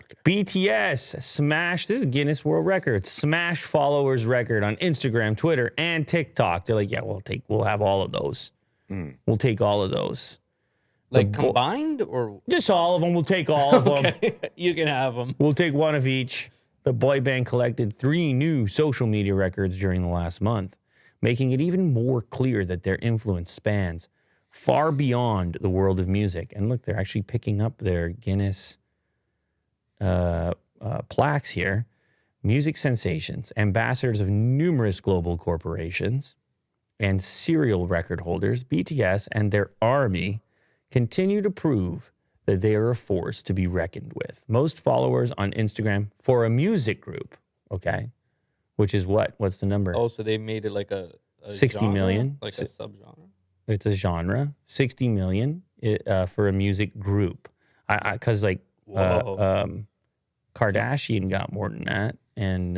Okay. BTS smashed, this is Guinness World Records, smashed followers record on Instagram, Twitter, and TikTok. They're like, yeah, we'll have all of those. We'll take all of those. Like combined or? Just all of them. We'll take all of them. Okay, you can have them. We'll take one of each. The boy band collected 3 new social media records during the last month, making it even more clear that their influence spans far beyond the world of music. And look, they're actually picking up their Guinness plaques here. Music sensations, ambassadors of numerous global corporations, and serial record holders, BTS and their army continue to prove that they are a force to be reckoned with. Most followers on Instagram for a music group, okay, which is what? What's the number? Oh, so they made it like a 60 genre? million. Like a subgenre? It's a genre. 60 million for a music group. Because like Kardashian got more than that. And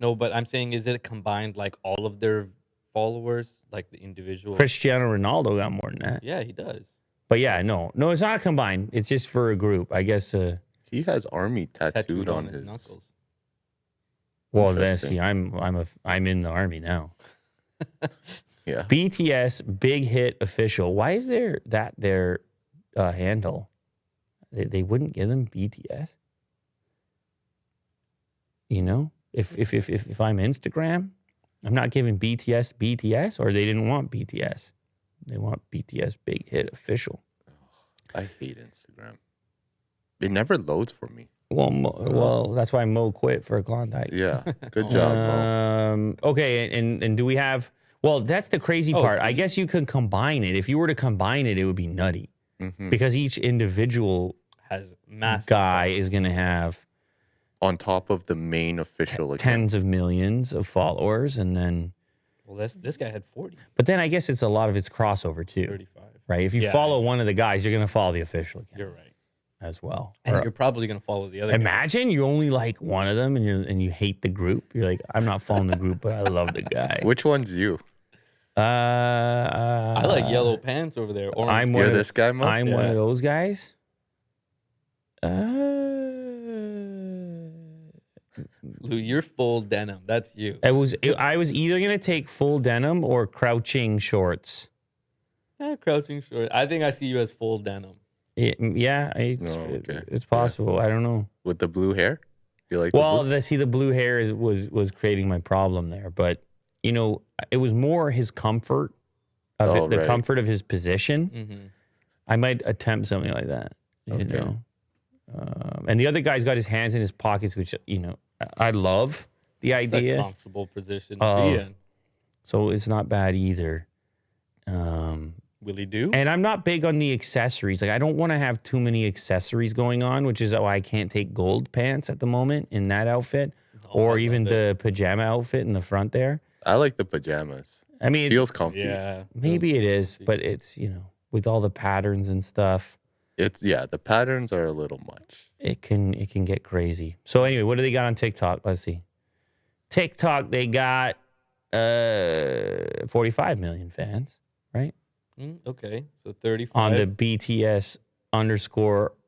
no, but I'm saying, is it combined like all of their followers, like the individual? Cristiano Ronaldo got more than that. Yeah, he does. But yeah, no, it's not combined. It's just for a group, I guess. He has army tattooed on his knuckles. Well, see, I'm in the army now. Yeah. BTS big hit official. Why is their handle? They wouldn't give them BTS. You know, if I'm Instagram, I'm not giving BTS, or they didn't want BTS. They want BTS big hit official. I hate Instagram. It never loads for me. Well, that's why Mo quit for Klondike. Yeah, good job, Mo. Okay, and do we have? Well, that's the crazy part. So I guess you could combine it. If you were to combine it, it would be nutty because each individual has massive guy is going to have on top of the main official account. Tens of millions of followers, and then. Well, this guy had 40. But then I guess it's a lot of it's crossover too. 35. Right? If you follow one of the guys, you're going to follow the official account. You're right. As well. And you're probably going to follow the other Imagine guys. you only like one of them and you hate the group. You're like, I'm not following the group, but I love the guy. Which one's you? I like yellow pants over there. Orange. You're this guy, Mo? I'm one of those guys. Lou, you're full denim. That's you. I was either going to take full denim or crouching shorts. Crouching short. I think I see you as full denim. It's possible. Yeah. I don't know. With the blue hair? You like the blue hair was creating my problem there. But, you know, it was more his comfort, the comfort of his position. Mm-hmm. I might attempt something like that, you know. And the other guy's got his hands in his pockets, which, you know, I love the idea. It's a comfortable position to be in. So it's not bad either. Will he do? And I'm not big on the accessories. Like, I don't want to have too many accessories going on, which is why I can't take gold pants at the moment in that outfit, or even the pajama outfit in the front there. I like the pajamas. I mean, it feels comfy. Yeah, maybe it is, but it's, you know, with all the patterns and stuff. The patterns are a little much. It can get crazy. So anyway, what do they got on TikTok? Let's see. TikTok, they got 45 million fans, right? Okay, so 35. On the BTS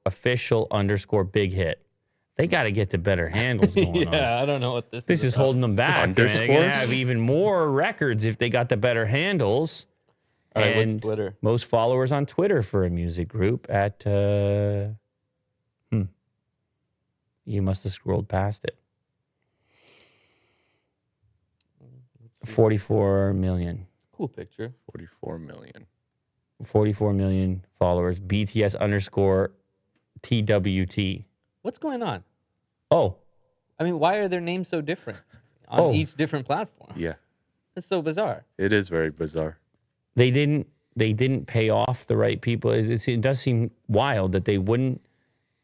_official_ big hit. They got to get to better handles going on. Yeah, I don't know what this is. This is holding them back. Underscores? They're going to have even more records if they got the better handles. All right, and what's Twitter? Most followers on Twitter for a music group at, you must have scrolled past it. 44 million. Cool picture. 44 million. 44 million followers. BTS _TWT. What's going on? Oh. I mean, why are their names so different on each different platform? Yeah. It's so bizarre. It is very bizarre. They didn't pay off the right people. It does seem wild that they wouldn't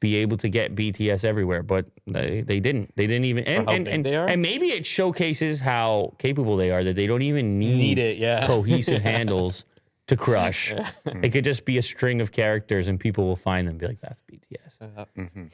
be able to get BTS everywhere, but they didn't. They didn't even. And maybe it showcases how capable they are, that they don't even need cohesive handles to crush. It could just be a string of characters and people will find them and be like, that's BTS.